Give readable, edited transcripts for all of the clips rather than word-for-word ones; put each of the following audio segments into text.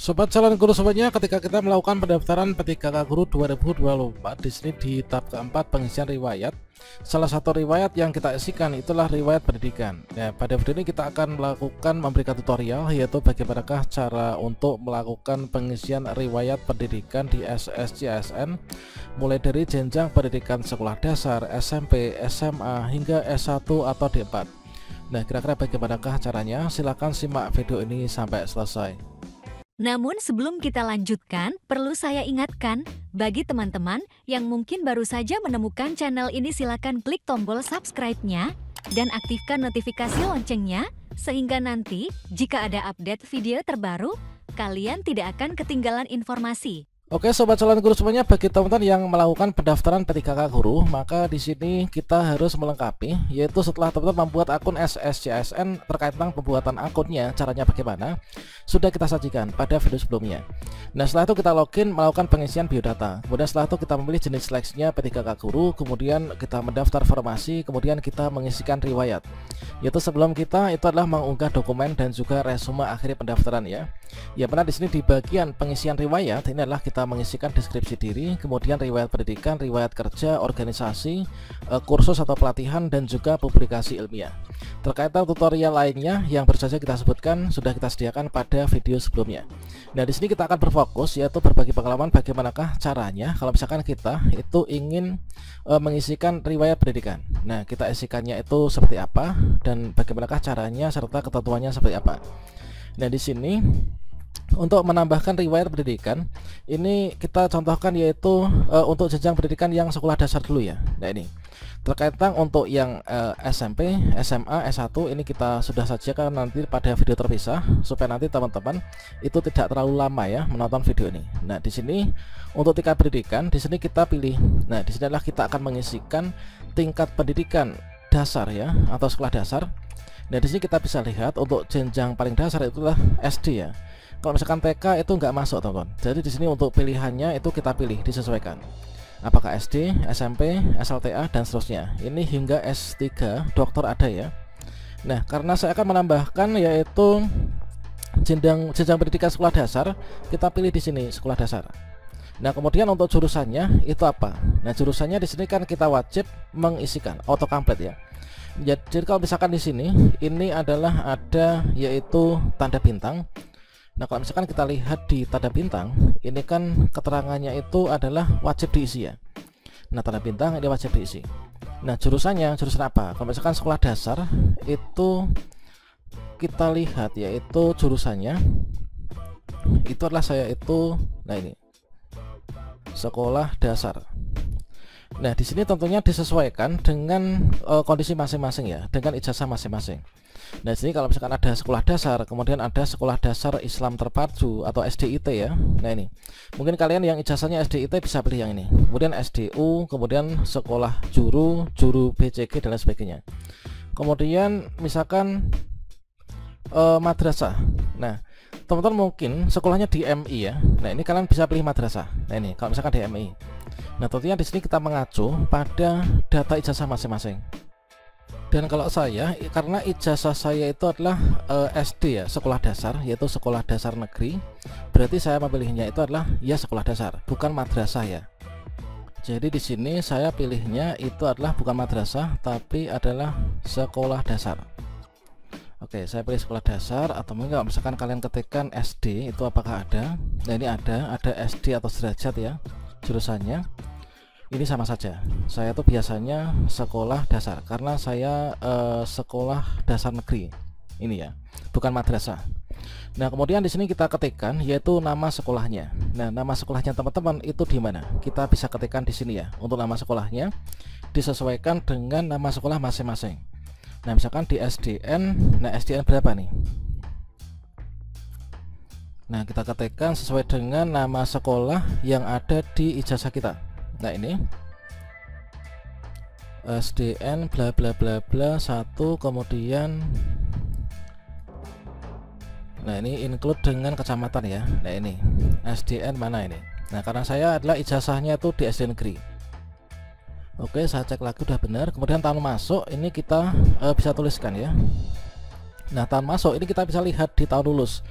Sobat calon guru sobatnya, ketika kita melakukan pendaftaran P3K Guru 2024, di sini di tab keempat pengisian riwayat, salah satu riwayat yang kita isikan itulah riwayat pendidikan. Ya, pada video ini kita akan melakukan memberikan tutorial, yaitu bagaimanakah cara untuk melakukan pengisian riwayat pendidikan di SSCSN mulai dari jenjang pendidikan sekolah dasar, SMP, SMA hingga S1 atau D4. Nah, kira-kira bagaimanakah caranya? Silahkan simak video ini sampai selesai. Namun sebelum kita lanjutkan, perlu saya ingatkan, bagi teman-teman yang mungkin baru saja menemukan channel ini, silakan klik tombol subscribe-nya dan aktifkan notifikasi loncengnya, sehingga nanti jika ada update video terbaru, kalian tidak akan ketinggalan informasi. Oke sobat calon guru semuanya, bagi teman-teman yang melakukan pendaftaran P3K Guru, maka di sini kita harus melengkapi, yaitu setelah teman-teman membuat akun SSCSN terkait tentang pembuatan akunnya, caranya bagaimana, sudah kita sajikan pada video sebelumnya. Nah, setelah itu kita login melakukan pengisian biodata. Kemudian setelah itu kita memilih jenis seleksinya P3K Guru, kemudian kita mendaftar formasi, kemudian kita mengisikan riwayat. Yaitu sebelum kita itu adalah mengunggah dokumen dan juga resume akhir pendaftaran ya. Ya benar, di sini di bagian pengisian riwayat ini adalah kita mengisikan deskripsi diri, kemudian riwayat pendidikan, riwayat kerja, organisasi, kursus atau pelatihan, dan juga publikasi ilmiah. Terkait tutorial lainnya yang baru saja kita sebutkan sudah kita sediakan pada video sebelumnya. Nah, di sini kita akan berfokus yaitu berbagi pengalaman bagaimanakah caranya kalau misalkan kita itu ingin mengisikan riwayat pendidikan. Nah, kita isikannya itu seperti apa dan bagaimanakah caranya serta ketentuannya seperti apa. Nah, di sini untuk menambahkan riwayat pendidikan ini kita contohkan yaitu untuk jenjang pendidikan yang sekolah dasar dulu ya. Nah, ini terkait tentang untuk yang SMP, SMA, S1 ini kita sudah sajikan nanti pada video terpisah supaya nanti teman-teman itu tidak terlalu lama ya menonton video ini. Nah, di sini untuk tingkat pendidikan di sini kita pilih. Nah, di sini adalah kita akan mengisikan tingkat pendidikan dasar ya atau sekolah dasar. Nah, di sini kita bisa lihat untuk jenjang paling dasar itulah SD ya. Kalau misalkan TK itu nggak masuk teman-teman. Jadi di sini untuk pilihannya itu kita pilih, disesuaikan. Apakah SD, SMP, SLTA dan seterusnya. Ini hingga S3 dokter ada ya. Nah, karena saya akan menambahkan yaitu jenjang pendidikan sekolah dasar, kita pilih di sini sekolah dasar. Nah, kemudian untuk jurusannya itu apa? Nah, jurusannya di sini kan kita wajib mengisikan auto complete ya. Jadi kalau misalkan di sini ini adalah ada yaitu tanda bintang. Nah, kalau misalkan kita lihat di tanda bintang, ini kan keterangannya itu adalah wajib diisi ya. Nah, tanda bintang ini wajib diisi. Nah, jurusannya, jurusan apa? Kalau misalkan sekolah dasar, itu kita lihat yaitu jurusannya, itu adalah saya itu, nah ini, sekolah dasar. Nah, di sini tentunya disesuaikan dengan kondisi masing-masing ya, dengan ijazah masing-masing. Nah, di sini kalau misalkan ada sekolah dasar, kemudian ada sekolah dasar Islam terpadu atau SDIT ya. Nah, ini mungkin kalian yang ijazahnya SDIT bisa pilih yang ini. Kemudian SDU, kemudian sekolah juru BCG dan lain sebagainya. Kemudian misalkan madrasah. Nah, teman-teman mungkin sekolahnya di MI ya. Nah, ini kalian bisa pilih madrasah. Nah, ini kalau misalkan di MI. Nah, tentunya di sini kita mengacu pada data ijazah masing-masing. Dan kalau saya, karena ijazah saya itu adalah SD ya, sekolah dasar, yaitu sekolah dasar negeri, berarti saya memilihnya itu adalah ya sekolah dasar, bukan madrasah ya. Jadi di sini saya pilihnya itu adalah bukan madrasah, tapi adalah sekolah dasar. Oke, saya pilih sekolah dasar, atau mungkin kalau misalkan kalian ketikkan SD itu apakah ada? Nah, ini ada SD atau sederajat ya jurusannya. Ini sama saja. Saya tuh biasanya sekolah dasar karena saya sekolah dasar negeri ini ya, bukan madrasah. Nah, kemudian di sini kita ketikkan yaitu nama sekolahnya. Nah, nama sekolahnya teman-teman itu di mana? Kita bisa ketikkan di sini ya. Untuk nama sekolahnya disesuaikan dengan nama sekolah masing-masing. Nah, misalkan di SDN, nah SDN berapa nih? Nah, kita ketikkan sesuai dengan nama sekolah yang ada di ijazah kita. Nah, ini SDN bla bla bla bla 1, kemudian nah ini include dengan kecamatan ya. Nah, ini SDN mana ini? Nah, karena saya adalah ijazahnya itu di SD negeri. Oke, saya cek lagi udah benar. Kemudian tahun masuk ini kita bisa tuliskan ya. Nah, tahun masuk ini kita bisa lihat di tahun lulus.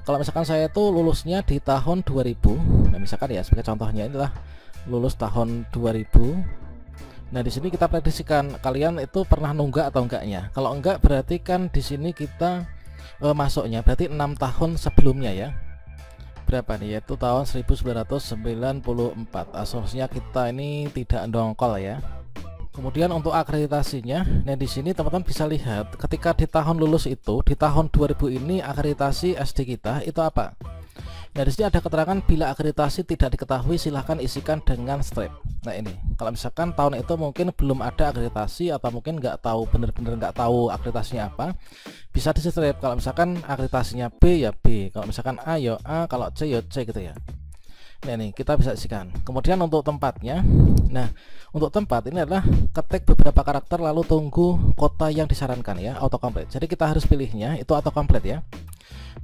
kalau misalkan saya itu lulusnya di tahun 2000, nah misalkan ya sebagai contohnya inilah lulus tahun 2000. Nah di sini kita prediksikan kalian itu pernah nunggak atau enggaknya. Kalau enggak berarti kan di sini kita masuknya berarti 6 tahun sebelumnya ya. Berapa nih? Yaitu tahun 1994. Asumsinya kita ini tidak dongkol ya. Kemudian untuk akreditasinya, nah di sini teman-teman bisa lihat ketika di tahun lulus itu di tahun 2000 ini akreditasi SD kita itu apa? Nah di sini ada keterangan bila akreditasi tidak diketahui silahkan isikan dengan strip. Nah ini kalau misalkan tahun itu mungkin belum ada akreditasi atau mungkin nggak tahu bener-bener nggak tahu akreditasinya apa, bisa di strip. Kalau misalkan akreditasinya B ya B, kalau misalkan A ya A, kalau C ya C gitu ya. Nah ini kita bisa isikan. Kemudian untuk tempatnya, nah untuk tempat ini adalah ketik beberapa karakter lalu tunggu kota yang disarankan ya, autocomplete. Jadi kita harus pilihnya itu autocomplete ya.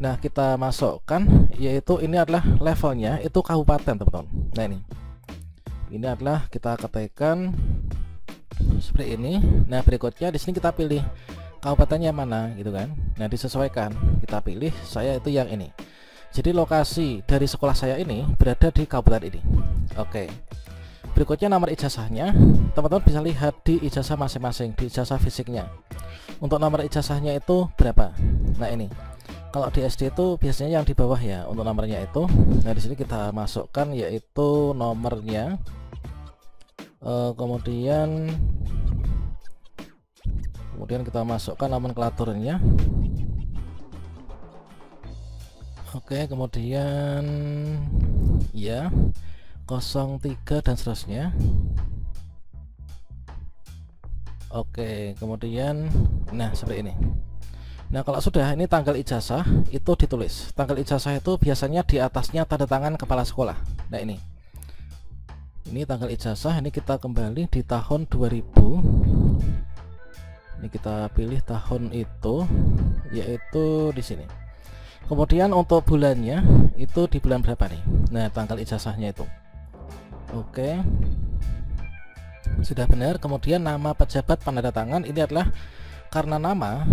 Nah kita masukkan yaitu ini adalah levelnya itu kabupaten teman-teman. Nah ini adalah kita ketikkan seperti ini. Nah berikutnya di sini kita pilih kabupatennya mana gitu kan. Nah disesuaikan, kita pilih saya itu yang ini. Jadi lokasi dari sekolah saya ini berada di kabupaten ini. Oke. Berikutnya nomor ijazahnya, teman-teman bisa lihat di ijazah masing-masing, di ijazah fisiknya. Untuk nomor ijazahnya itu berapa? Nah ini. Kalau di SD itu biasanya yang di bawah ya untuk nomornya itu. Nah di sini kita masukkan yaitu nomornya. Kemudian kita masukkan nomenklaturnya. Oke, kemudian ya 03 dan seterusnya. Oke, kemudian nah seperti ini. Nah kalau sudah ini tanggal ijazah itu ditulis. Tanggal ijazah itu biasanya di atasnya tanda tangan kepala sekolah. Nah ini tanggal ijazah, ini kita kembali di tahun 2000. Ini kita pilih tahun itu yaitu di sini. Kemudian untuk bulannya itu di bulan berapa nih? Nah tanggal ijazahnya itu. Oke, sudah benar. Kemudian nama pejabat penandatangan ini adalah karena nama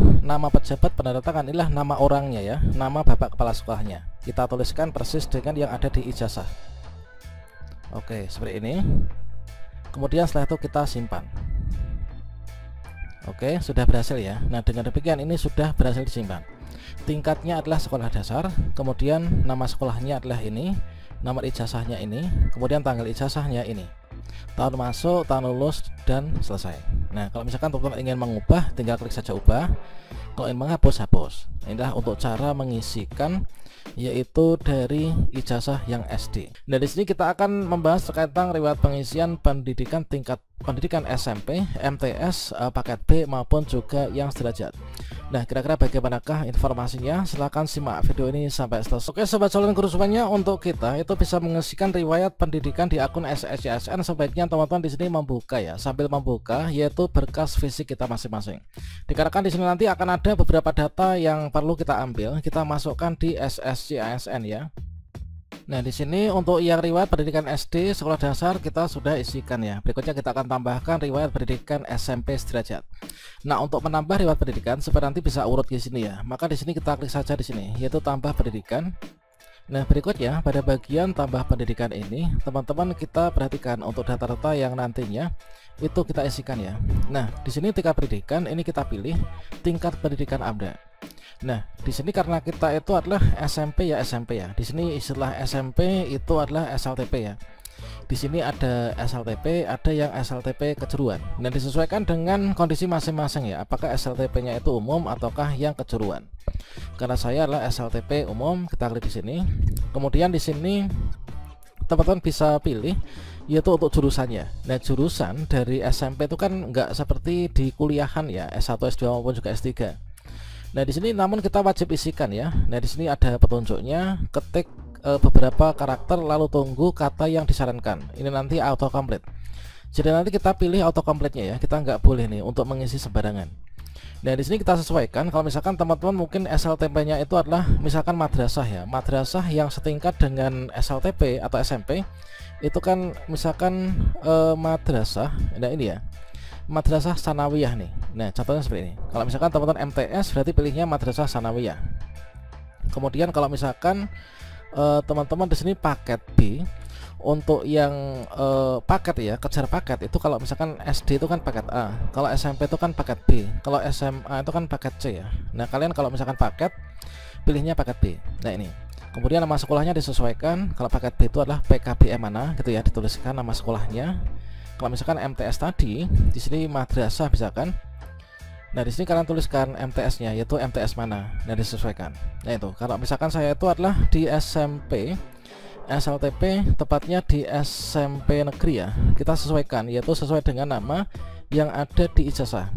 pejabat penandatangan inilah nama orangnya ya, nama bapak kepala sekolahnya. Kita tuliskan persis dengan yang ada di ijazah. Oke, seperti ini. Kemudian setelah itu kita simpan. Oke, sudah berhasil ya. Nah dengan demikian ini sudah berhasil disimpan. Tingkatnya adalah sekolah dasar, kemudian nama sekolahnya adalah ini, nomor ijazahnya ini, kemudian tanggal ijazahnya ini, tahun masuk, tahun lulus, dan selesai. Nah kalau misalkan teman-teman ingin mengubah tinggal klik saja ubah, kalau ingin menghapus hapus. Inilah untuk cara mengisikan yaitu dari ijazah yang SD. Nah di sini kita akan membahas terkait tentang riwayat pengisian pendidikan tingkat pendidikan SMP, MTS, paket B maupun juga yang sederajat. Nah kira-kira bagaimanakah informasinya? Silahkan simak video ini sampai selesai. Oke sobat calon guru semuanya, untuk kita itu bisa mengisikan riwayat pendidikan di akun SSCSN, sebaiknya teman-teman di sini membuka ya, sambil membuka yaitu berkas fisik kita masing-masing. Dikarenakan di sini nanti akan ada beberapa data yang perlu kita ambil, kita masukkan di SSCSN ya. Nah di sini untuk yang riwayat pendidikan SD sekolah dasar kita sudah isikan ya. Berikutnya kita akan tambahkan riwayat pendidikan SMP sederajat. Nah untuk menambah riwayat pendidikan supaya nanti bisa urut di sini ya, maka di sini kita klik saja di sini yaitu tambah pendidikan. Nah berikutnya pada bagian tambah pendidikan ini teman-teman kita perhatikan untuk data-data yang nantinya itu kita isikan ya. Nah di sini tingkat pendidikan ini kita pilih tingkat pendidikan AMDA. Nah, di sini karena kita itu adalah SMP ya, SMP ya. Di sini istilah SMP itu adalah SLTP ya. Di sini ada SLTP, ada yang SLTP kejuruan. Dan disesuaikan dengan kondisi masing-masing ya. Apakah SLTP-nya itu umum ataukah yang kejuruan? Karena saya adalah SLTP umum, kita klik di sini. Kemudian di sini teman-teman bisa pilih yaitu untuk jurusannya. Nah, jurusan dari SMP itu kan nggak seperti di kuliahan ya, S1, S2 maupun juga S3. Nah di sini namun kita wajib isikan ya. Nah di sini ada petunjuknya, ketik beberapa karakter lalu tunggu kata yang disarankan. Ini nanti autocomplete. Jadi nanti kita pilih autocomplete-nya ya. Kita nggak boleh nih untuk mengisi sembarangan. Nah di sini kita sesuaikan. Kalau misalkan teman-teman mungkin SLTP-nya itu adalah misalkan madrasah ya, madrasah yang setingkat dengan SLTP atau SMP itu kan misalkan madrasah. Nah ini ya, madrasah sanawiyah nih. Nah contohnya seperti ini. Kalau misalkan teman-teman MTS berarti pilihnya madrasah sanawiyah. Kemudian kalau misalkan teman-teman di sini paket B, untuk yang paket ya, kejar paket itu kalau misalkan SD itu kan paket A, kalau SMP itu kan paket B, kalau SMA itu kan paket C ya. Nah kalian kalau misalkan paket, pilihnya paket B. Nah ini, kemudian nama sekolahnya disesuaikan. Kalau paket B itu adalah PKBM mana gitu ya, dituliskan nama sekolahnya. Kalau misalkan MTS tadi, di sini madrasah misalkan. Nah di sini kalian tuliskan MTS-nya, yaitu MTS mana, dan disesuaikan. Nah itu, kalau misalkan saya itu adalah di SMP SLTP, tepatnya di SMP negeri ya, kita sesuaikan, yaitu sesuai dengan nama yang ada di ijazah.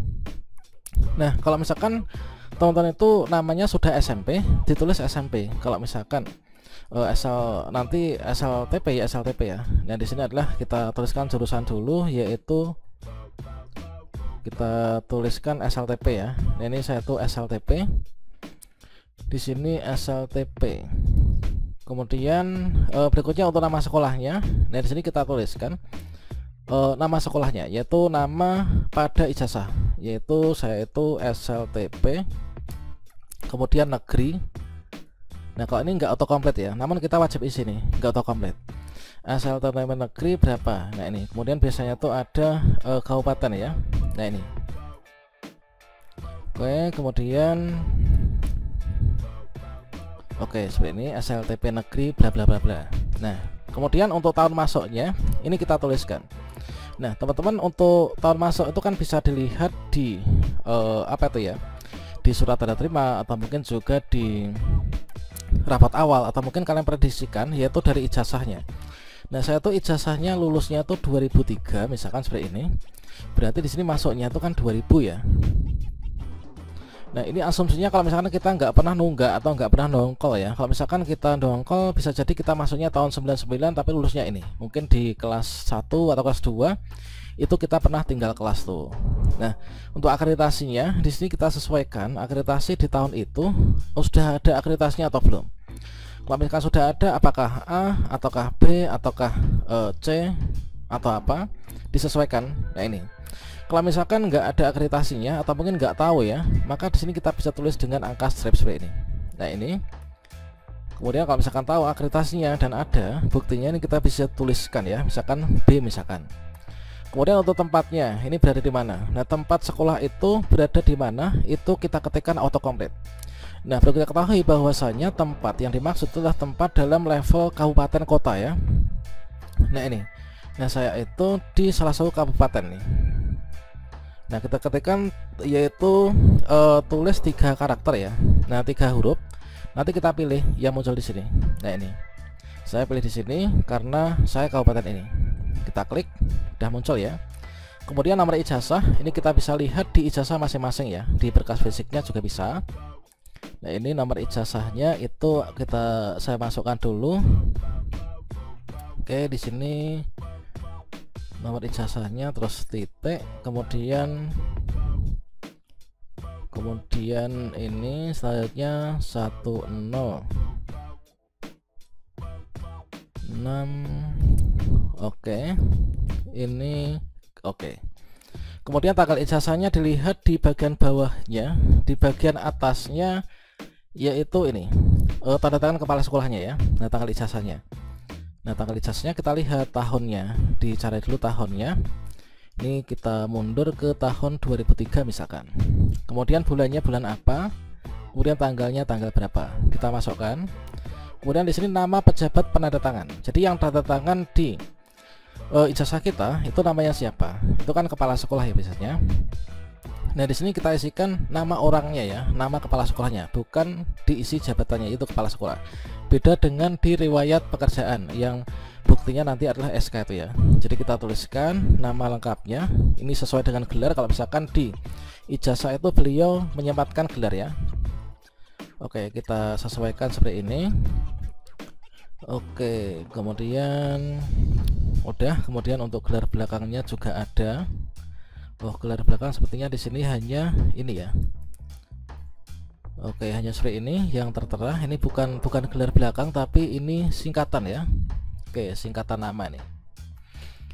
Nah kalau misalkan teman-teman itu namanya sudah SMP, ditulis SMP. Kalau misalkan nanti SLTP ya, SLTP ya. Nah di sini adalah kita tuliskan jurusan dulu, yaitu kita tuliskan SLTP ya. Nah, ini saya tuh SLTP. Di sini SLTP. Kemudian berikutnya untuk nama sekolahnya. Nah, di sini kita tuliskan nama sekolahnya, yaitu nama pada ijazah, yaitu saya itu SLTP. Kemudian negeri. Nah, kalau ini enggak autocomplete ya, namun kita wajib isi nih, enggak autocomplete. SLTP negeri berapa? Nah, ini. Kemudian biasanya tuh ada kabupaten ya. Nah ini, oke, kemudian seperti ini, SLTP negeri bla bla bla bla. Nah kemudian untuk tahun masuknya ini kita tuliskan. Nah teman-teman, untuk tahun masuk itu kan bisa dilihat di apa itu ya, di surat tanda terima, atau mungkin juga di rapat awal, atau mungkin kalian prediksikan, yaitu dari ijazahnya. Nah saya tuh ijazahnya lulusnya tuh 2003 misalkan seperti ini. Berarti di sini masuknya itu kan 2000 ya. Nah ini asumsinya kalau misalkan kita nggak pernah nunggak atau nggak pernah dongkol ya. Kalau misalkan kita dongkol, bisa jadi kita masuknya tahun 99 tapi lulusnya ini, mungkin di kelas 1 atau kelas 2 itu kita pernah tinggal kelas tuh. Nah untuk akreditasinya di sini kita sesuaikan akreditasi di tahun itu sudah ada akreditasinya atau belum. Kalau misalkan sudah ada, apakah A ataukah B ataukah C atau apa, disesuaikan. Nah ini, kalau misalkan nggak ada akreditasinya atau mungkin nggak tahu ya, maka di sini kita bisa tulis dengan angka strip seperti ini. Nah ini, kemudian kalau misalkan tahu akreditasinya dan ada buktinya, ini kita bisa tuliskan ya, misalkan B misalkan. Kemudian untuk tempatnya, ini berada di mana? Nah tempat sekolah itu berada di mana, itu kita ketikkan autocomplete. Nah perlu kita ketahui bahwasanya tempat yang dimaksud adalah tempat dalam level kabupaten kota ya. Nah ini, nah saya itu di salah satu kabupaten nih. Nah kita ketikkan, yaitu tulis 3 karakter ya. Nah 3 huruf. Nanti kita pilih yang muncul di sini. Nah ini, saya pilih di sini karena saya kabupaten ini. Kita klik, udah muncul ya. Kemudian nomor ijazah, ini kita bisa lihat di ijazah masing-masing ya. Di berkas fisiknya juga bisa. Nah ini nomor ijazahnya itu saya masukkan dulu. Oke, di sini nomor ijazahnya, terus titik, kemudian ini selanjutnya 10 6. Oke, ini oke. Kemudian tanggal ijazahnya dilihat di bagian bawahnya, di bagian atasnya, yaitu ini tanda tangan kepala sekolahnya ya. Nah tanggal ijazahnya, kita lihat tahunnya, dicari dulu tahunnya. Ini kita mundur ke tahun 2003 misalkan. Kemudian bulannya bulan apa, kemudian tanggalnya tanggal berapa, kita masukkan. Kemudian di sini nama pejabat penanda tangan. Jadi yang tanda tangan di ijazah kita itu namanya siapa? Itu kan kepala sekolah ya biasanya. Nah di sini kita isikan nama orangnya ya, nama kepala sekolahnya, bukan diisi jabatannya, itu kepala sekolah. Beda dengan di riwayat pekerjaan yang buktinya nanti adalah SK itu ya. Jadi kita tuliskan nama lengkapnya, ini sesuai dengan gelar. Kalau misalkan di ijazah itu beliau menyempatkan gelar ya. Oke, kita sesuaikan seperti ini. Oke, kemudian udah, kemudian untuk gelar belakangnya juga ada. Oh, gelar belakang sepertinya di sini hanya ini ya. Oke, hanya seperti ini yang tertera. Ini bukan gelar belakang, tapi ini singkatan ya. Oke, singkatan nama nih.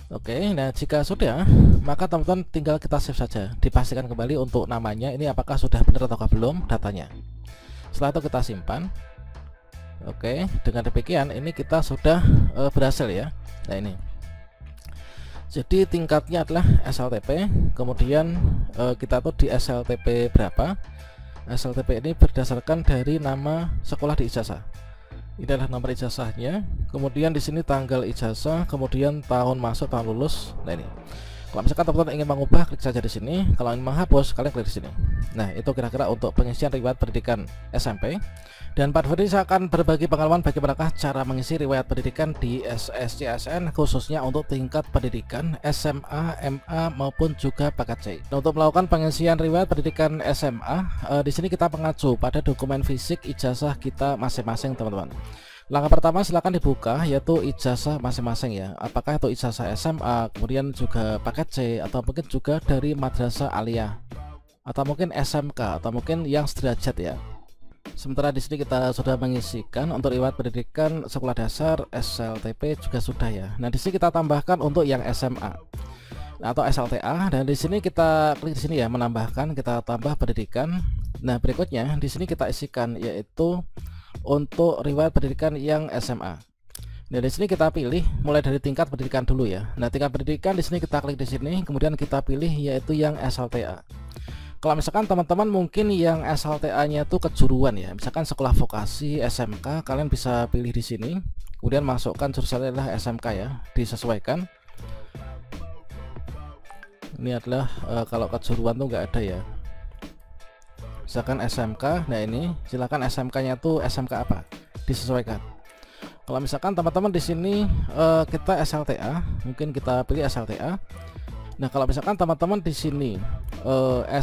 Oke, nah jika sudah, maka teman-teman tinggal kita save saja. Dipastikan kembali untuk namanya ini apakah sudah benar atau belum datanya. Setelah itu kita simpan. Oke, dengan demikian ini kita sudah berhasil ya. Nah ini, jadi tingkatnya adalah SLTP, kemudian kita tuh di SLTP berapa. SLTP ini berdasarkan dari nama sekolah di ijazah. Ini adalah nomor ijazahnya, kemudian di sini tanggal ijazah, kemudian tahun masuk, tahun lulus. Nah ini, kalau misalkan teman-teman ingin mengubah, klik saja di sini. Kalau ingin menghapus, kalian klik di sini. Nah, itu kira-kira untuk pengisian riwayat pendidikan SMP. Dan pada video ini saya akan berbagi pengalaman bagaimana cara mengisi riwayat pendidikan di SSCSN, khususnya untuk tingkat pendidikan SMA, MA maupun juga paket C. Nah, untuk melakukan pengisian riwayat pendidikan SMA, di sini kita mengacu pada dokumen fisik ijazah kita masing-masing, teman-teman. Langkah pertama silakan dibuka, yaitu ijazah masing-masing ya. Apakah itu ijazah SMA, kemudian juga paket C, atau mungkin juga dari madrasah aliyah, atau mungkin SMK, atau mungkin yang sederajat ya. Sementara di sini kita sudah mengisikan untuk riwayat pendidikan sekolah dasar, SLTP juga sudah ya. Nah, di sini kita tambahkan untuk yang SMA atau SLTA, dan di sini kita klik di sini ya, menambahkan, kita tambah pendidikan. Nah, berikutnya di sini kita isikan yaitu untuk riwayat pendidikan yang SMA. Nah, di sini kita pilih mulai dari tingkat pendidikan dulu ya. Nah, tingkat pendidikan di sini kita klik di sini, kemudian kita pilih yaitu yang SLTA. Kalau misalkan teman-teman mungkin yang SLTA-nya itu kejuruan ya, misalkan sekolah vokasi, SMK, kalian bisa pilih di sini. Kemudian masukkan jurusannya adalah SMK ya, disesuaikan. Ini adalah kalau kejuruan tuh nggak ada ya. Misalkan SMK, nah ini silakan SMK-nya tuh SMK apa, disesuaikan. Kalau misalkan teman-teman di sini kita SLTA, mungkin kita pilih SLTA. Nah, kalau misalkan teman-teman di sini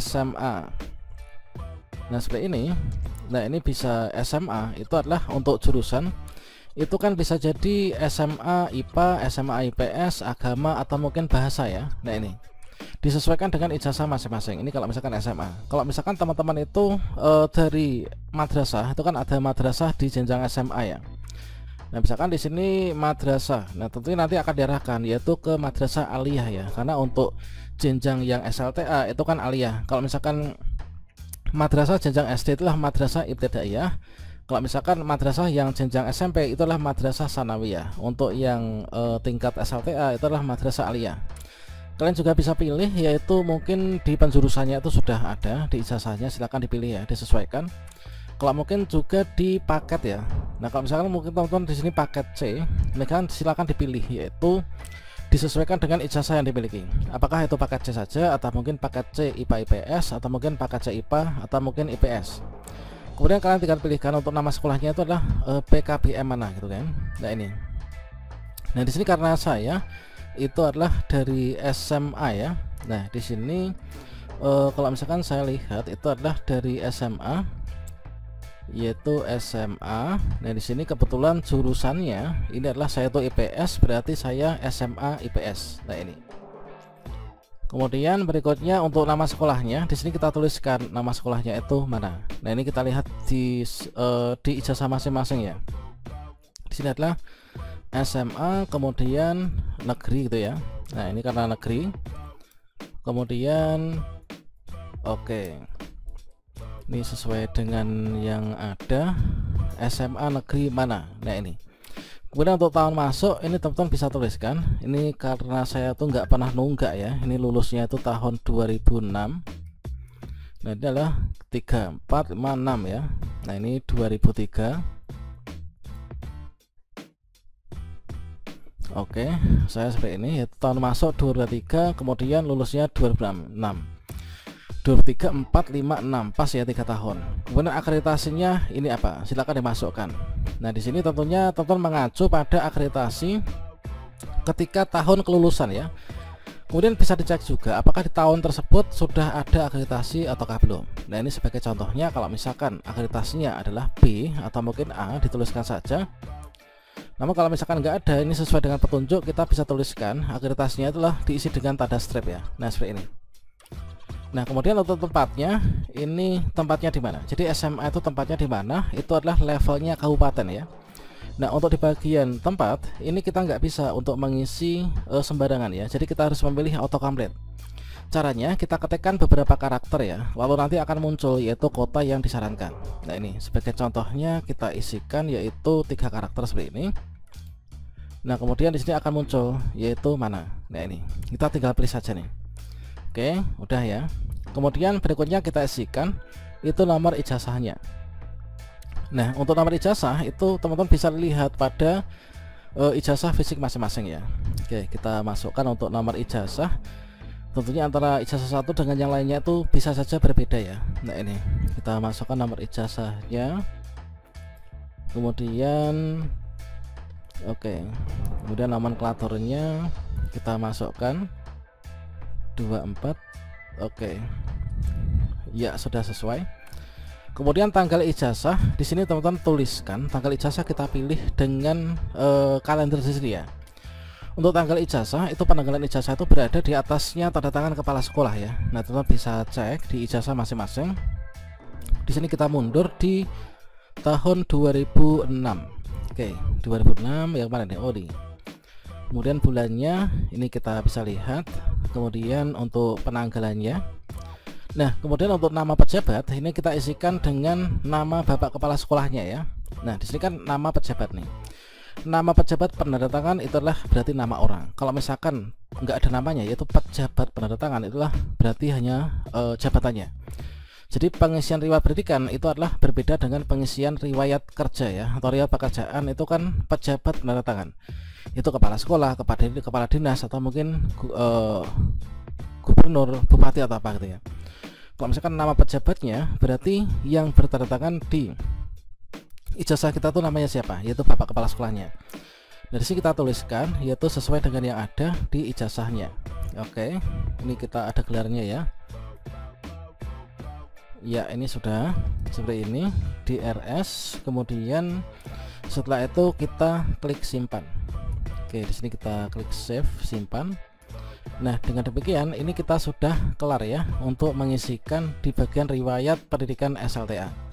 SMA, nah seperti ini. Nah, ini bisa SMA itu adalah untuk jurusan. Itu kan bisa jadi SMA IPA, SMA IPS, agama, atau mungkin bahasa ya. Nah, ini disesuaikan dengan ijazah masing-masing. Ini kalau misalkan SMA. Kalau misalkan teman-teman itu dari madrasah, itu kan ada madrasah di jenjang SMA ya. Nah, misalkan di sini madrasah. Nah, tentunya nanti akan diarahkan yaitu ke madrasah aliyah ya. Karena untuk jenjang yang SLTA itu kan aliyah. Kalau misalkan madrasah jenjang SD itulah madrasah ibtidaiyah. Kalau misalkan madrasah yang jenjang SMP itulah madrasah sanawiyah. Untuk yang tingkat SLTA itulah madrasah aliyah. Kalian juga bisa pilih yaitu mungkin di penjurusannya itu sudah ada di ijazahnya, silahkan dipilih ya, disesuaikan. Kalau mungkin juga di paket ya. Nah, kalau misalkan mungkin teman-teman di sini paket C, kan silakan dipilih yaitu disesuaikan dengan ijazah yang dimiliki. Apakah itu paket C saja, atau mungkin paket C IPA IPS, atau mungkin paket C IPA, atau mungkin IPS. Kemudian kalian tinggal pilihkan untuk nama sekolahnya itu adalah PKBM mana gitu kan. Nah, ini. Nah, di sini karena saya itu adalah dari SMA ya. Nah, di sini kalau misalkan saya lihat itu adalah dari SMA, yaitu SMA. Nah, di sini kebetulan jurusannya ini adalah saya tuh IPS, berarti saya SMA IPS. Nah, ini. Kemudian berikutnya untuk nama sekolahnya, di sini kita tuliskan nama sekolahnya itu mana. Nah, ini kita lihat di ijazah masing-masing ya. Di sini adalah SMA, kemudian negeri gitu ya. Nah, ini karena negeri. Kemudian oke. Ini sesuai dengan yang ada, SMA negeri mana. Nah, ini. Kemudian untuk tahun masuk ini teman-teman bisa tuliskan. Ini karena saya tuh nggak pernah nunggak ya. Ini lulusnya itu tahun 2006. Nah, ini adalah 3, 4, 5, 6 ya. Nah, ini 2003. Oke, saya seperti ini yaitu tahun masuk 2003, kemudian lulusnya 2006. 23, 4, 5, 6 pas ya, 3 tahun. Kemudian akreditasinya ini apa? Silakan dimasukkan. Nah, di sini tentunya teman-teman mengacu pada akreditasi ketika tahun kelulusan ya. Kemudian bisa dicek juga apakah di tahun tersebut sudah ada akreditasi ataukah belum. Nah, ini sebagai contohnya, kalau misalkan akreditasinya adalah B atau mungkin A, dituliskan saja. Namun kalau misalkan nggak ada, ini sesuai dengan petunjuk, kita bisa tuliskan akreditasinya itulah diisi dengan tanda strip ya. Nah, seperti ini. Nah, kemudian untuk tempatnya, ini tempatnya di mana? Jadi SMA itu tempatnya di mana? Itu adalah levelnya kabupaten ya. Nah, untuk di bagian tempat ini kita nggak bisa untuk mengisi sembarangan ya. Jadi kita harus memilih autocomplete. Caranya kita ketikkan beberapa karakter ya, lalu nanti akan muncul yaitu kota yang disarankan. Nah ini sebagai contohnya kita isikan yaitu 3 karakter seperti ini. Nah kemudian di sini akan muncul yaitu mana. Nah ini kita tinggal pilih saja nih. Oke, udah ya. Kemudian berikutnya kita isikan itu nomor ijazahnya. Nah untuk nomor ijazah itu teman-teman bisa lihat pada ijazah fisik masing-masing ya. Oke, kita masukkan untuk nomor ijazah. Tentunya antara ijazah satu dengan yang lainnya itu bisa saja berbeda ya. Nah ini kita masukkan nomor ijazahnya, kemudian kemudian nomenklaturnya kita masukkan 24. Ya sudah sesuai. Kemudian tanggal ijazah di sini teman-teman tuliskan tanggal ijazah, kita pilih dengan kalender di sini ya. Untuk tanggal ijazah itu penanggalan ijazah itu berada di atasnya tanda tangan kepala sekolah ya. Nah teman-teman bisa cek di ijazah masing-masing. Di sini kita mundur di tahun 2006. Oke, 2006 yang mana nih? Oh di. Kemudian bulannya ini kita bisa lihat. Kemudian untuk penanggalannya. Nah kemudian untuk nama pejabat ini kita isikan dengan nama bapak kepala sekolahnya ya. Nah di sini kan nama pejabat nih. Nama pejabat penandatangan itulah berarti nama orang. Kalau misalkan nggak ada namanya yaitu pejabat penandatangan, itulah berarti hanya jabatannya. Jadi pengisian riwayat pendidikan itu adalah berbeda dengan pengisian riwayat kerja ya, atau riwayat pekerjaan itu kan pejabat penandatangan. Itu kepala sekolah, kepala dinas, atau mungkin gubernur, bupati atau apa gitu ya. Kalau misalkan nama pejabatnya berarti yang bertanda tangan di ijazah kita tuh namanya siapa, yaitu bapak kepala sekolahnya. Dari sini kita tuliskan yaitu sesuai dengan yang ada di ijazahnya. Oke, ini kita ada gelarnya ya. Ya ini sudah seperti ini di RS. Kemudian setelah itu kita klik simpan. Oke, di sini kita klik save, simpan. Nah dengan demikian ini kita sudah kelar ya untuk mengisikan di bagian riwayat pendidikan SLTA.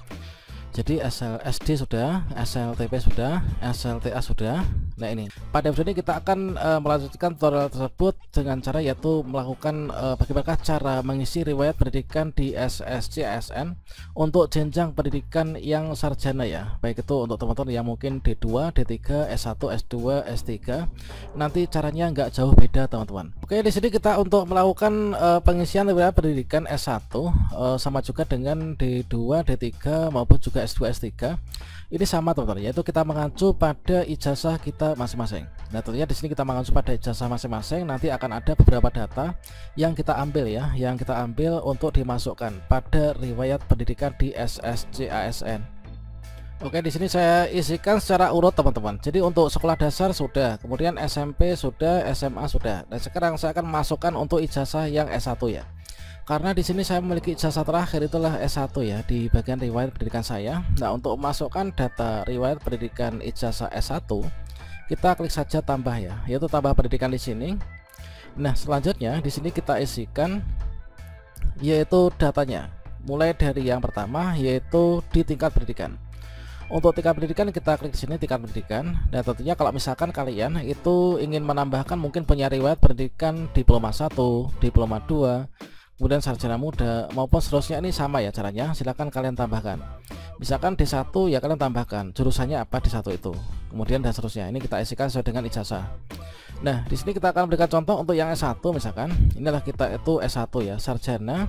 Jadi SD sudah, SLTP sudah, SLTA sudah. Nah ini pada video ini kita akan melanjutkan tutorial tersebut dengan cara yaitu melakukan bagaimana cara mengisi riwayat pendidikan di SSCASN untuk jenjang pendidikan yang sarjana ya, baik itu untuk teman-teman yang mungkin D2, D3, S1, S2, S3. Nanti caranya nggak jauh beda teman-teman. Oke, di sini kita untuk melakukan pengisian riwayat pendidikan S1 sama juga dengan D2, D3 maupun juga S2, S3. Ini sama teman-teman, yaitu kita mengacu pada ijazah kita masing-masing. Nah tentunya di sini kita mengacu pada ijazah masing-masing. Nanti akan ada beberapa data yang kita ambil ya, yang kita ambil untuk dimasukkan pada riwayat pendidikan di SSCASN. Oke, di sini saya isikan secara urut teman-teman. Jadi untuk sekolah dasar sudah, kemudian SMP sudah, SMA sudah. Dan sekarang saya akan masukkan untuk ijazah yang S1 ya. Karena di sini saya memiliki ijazah terakhir itulah S1 ya di bagian riwayat pendidikan saya. Nah, untuk memasukkan data riwayat pendidikan ijazah S1, kita klik saja tambah ya, yaitu tambah pendidikan di sini. Nah, selanjutnya di sini kita isikan yaitu datanya. Mulai dari yang pertama yaitu di tingkat pendidikan. Untuk tingkat pendidikan kita klik di sini tingkat pendidikan. Dan tentunya kalau misalkan kalian itu ingin menambahkan mungkin punya riwayat pendidikan diploma 1, diploma 2, kemudian sarjana muda maupun seterusnya, ini sama ya caranya, silahkan kalian tambahkan. Misalkan D1 ya kalian tambahkan jurusannya apa di satu itu, kemudian dan seterusnya. Ini kita isikan sesuai dengan ijazah. Nah di sini kita akan berikan contoh untuk yang S1 misalkan. Inilah kita itu S1 ya, sarjana.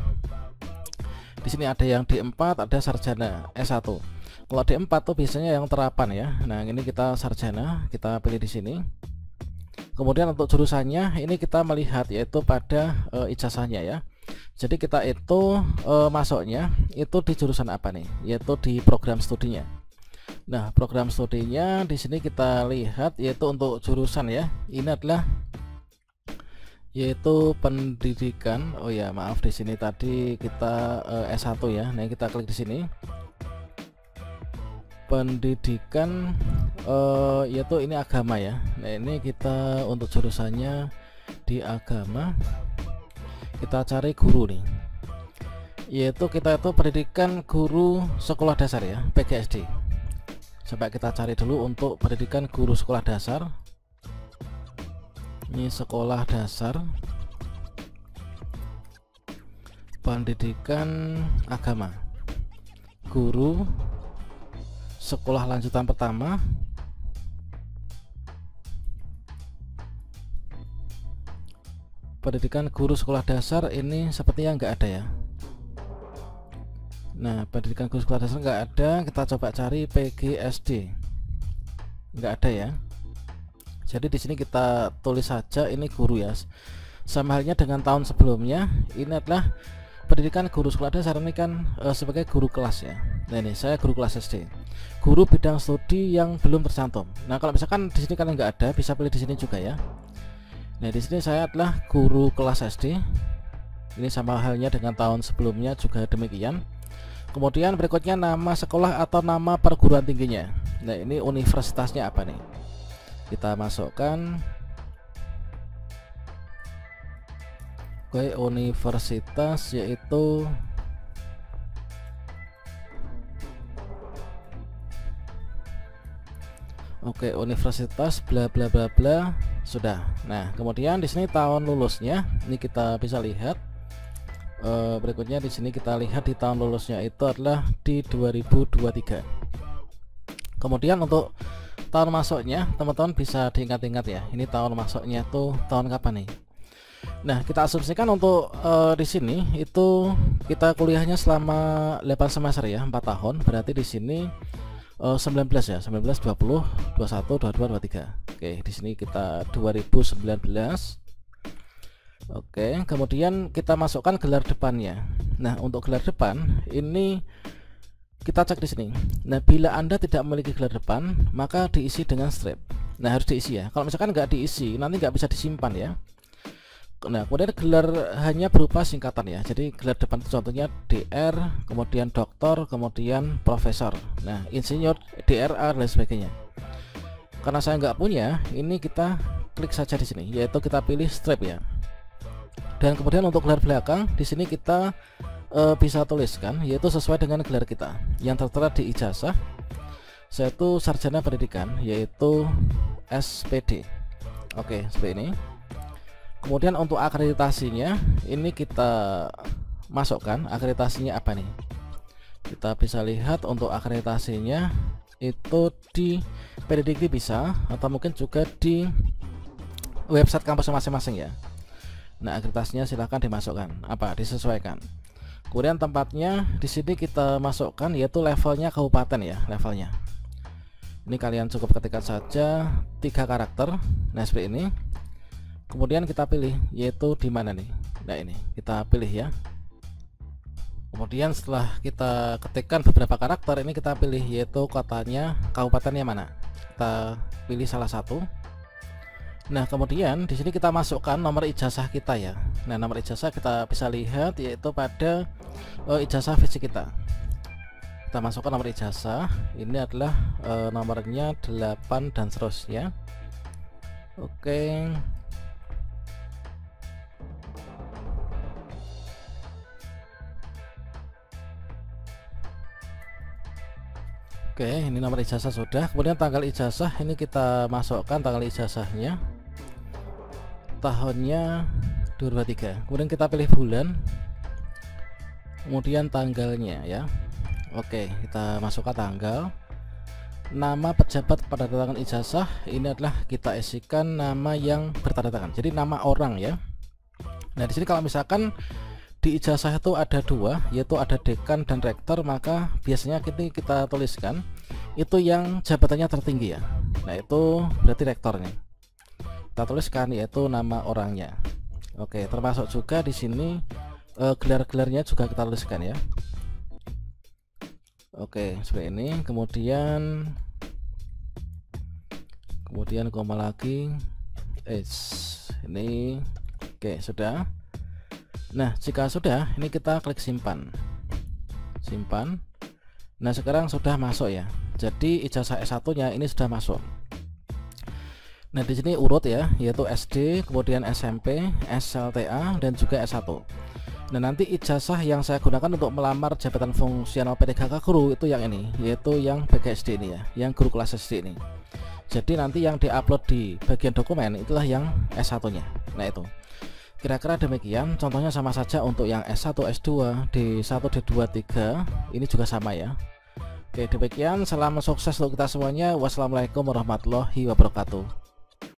Di sini ada yang D4, ada sarjana S1. Kalau D4 tuh biasanya yang terapan ya. Nah ini kita sarjana, kita pilih di sini. Kemudian untuk jurusannya ini kita melihat yaitu pada ijazahnya ya. Jadi kita itu masuknya itu di jurusan apa nih? Yaitu di program studinya. Nah, program studinya di sini kita lihat yaitu untuk jurusan ya. Ini adalah yaitu pendidikan. Oh ya, maaf di sini tadi kita S1 ya. Nah, kita klik di sini. Pendidikan yaitu ini agama ya. Nah, ini kita untuk jurusannya di agama. Kita cari guru nih, yaitu kita itu pendidikan guru sekolah dasar ya, PGSD. Coba kita cari dulu untuk pendidikan guru sekolah dasar. Ini sekolah dasar. pendidikan agama, guru sekolah lanjutan pertama, pendidikan guru sekolah dasar ini sepertinya nggak ada ya. Nah, pendidikan guru sekolah dasar nggak ada, kita coba cari PGSD, nggak ada ya. Jadi di sini kita tulis saja ini guru ya. Sama halnya dengan tahun sebelumnya, ini adalah pendidikan guru sekolah dasar, ini kan sebagai guru kelas ya. Nah ini saya guru kelas SD, guru bidang studi yang belum tercantum. Nah kalau misalkan di sini kalian nggak ada, bisa pilih di sini juga ya. Nah di sini saya adalah guru kelas SD, ini sama halnya dengan tahun sebelumnya juga demikian. Kemudian berikutnya nama sekolah atau nama perguruan tingginya. Nah ini universitasnya apa nih, kita masukkan. Oke, universitas yaitu universitas bla bla bla bla, sudah. Nah kemudian di sini tahun lulusnya ini kita bisa lihat. Berikutnya di sini kita lihat di tahun lulusnya itu adalah di 2023. Kemudian untuk tahun masuknya teman-teman bisa diingat-ingat ya, ini tahun masuknya tuh tahun kapan nih. Nah kita asumsikan untuk di sini itu kita kuliahnya selama 8 semester ya, 4 tahun, berarti di sini 19 ya, 19, 20, 21, 22, 23. Oke, di sini kita 2019. Oke, kemudian kita masukkan gelar depannya. Nah untuk gelar depan ini kita cek di sini. Nah bila Anda tidak memiliki gelar depan, maka diisi dengan strip. Nah harus diisi ya, kalau misalkan nggak diisi nanti nggak bisa disimpan ya. Nah kemudian gelar hanya berupa singkatan ya, jadi gelar depan itu contohnya DR, kemudian doktor, kemudian profesor, nah insinyur, DRA dan sebagainya. Karena saya nggak punya, ini kita klik saja di sini, yaitu kita pilih strip ya. Dan kemudian untuk gelar belakang di sini kita bisa tuliskan, yaitu sesuai dengan gelar kita yang tertera di ijazah. Saya itu sarjana pendidikan, yaitu SPD. Oke, seperti ini. Kemudian untuk akreditasinya ini kita masukkan, akreditasinya apa nih, kita bisa lihat untuk akreditasinya itu di PDDikti bisa, atau mungkin juga di website kampus masing-masing ya. Nah akreditasinya silahkan dimasukkan, disesuaikan. Kemudian tempatnya di sini kita masukkan, yaitu levelnya kabupaten ya, levelnya. Ini kalian cukup ketikkan saja 3 karakter. Nah seperti ini. Kemudian kita pilih, yaitu di mana nih. Nah ini kita pilih ya. Kemudian setelah kita ketikkan beberapa karakter, ini kita pilih, yaitu kotanya, kabupatennya mana. Kita pilih salah satu. Nah kemudian di sini kita masukkan nomor ijazah kita ya. Nah nomor ijazah kita bisa lihat yaitu pada ijazah fisik kita. Kita masukkan nomor ijazah, ini adalah nomornya 8 dan seterusnya. Oke. Oke, ini nomor ijazah sudah. Kemudian tanggal ijazah ini kita masukkan tanggal ijazahnya, tahunnya 2023. Kemudian kita pilih bulan, kemudian tanggalnya ya. Oke, kita masukkan tanggal. Nama pejabat pada tangan ijazah ini adalah kita isikan nama yang bertanda tangan, jadi nama orang ya. Nah di sini kalau misalkan di ijazah itu ada 2, yaitu ada dekan dan rektor, maka biasanya kita tuliskan itu yang jabatannya tertinggi ya. Nah itu berarti rektornya. Kita tuliskan yaitu nama orangnya. Oke, termasuk juga di sini gelar-gelarnya juga kita tuliskan ya. Oke, seperti ini. Kemudian koma lagi. Ini oke, sudah. Nah jika sudah, ini kita klik simpan. Nah sekarang sudah masuk ya, jadi ijazah S1 nya ini sudah masuk. Nah di sini urut ya, yaitu SD, kemudian SMP, SLTA, dan juga S1. Nah nanti ijazah yang saya gunakan untuk melamar jabatan fungsional PTKK guru itu yang ini, yaitu yang BGSD ini ya, yang guru kelas SD ini. Jadi nanti yang diupload di bagian dokumen itulah yang S1 nya. Nah itu Kira-kira demikian, contohnya sama saja untuk yang S1, S2, D1, D2, D3, ini juga sama ya. Oke, demikian, salam sukses untuk kita semuanya. Wassalamualaikum warahmatullahi wabarakatuh.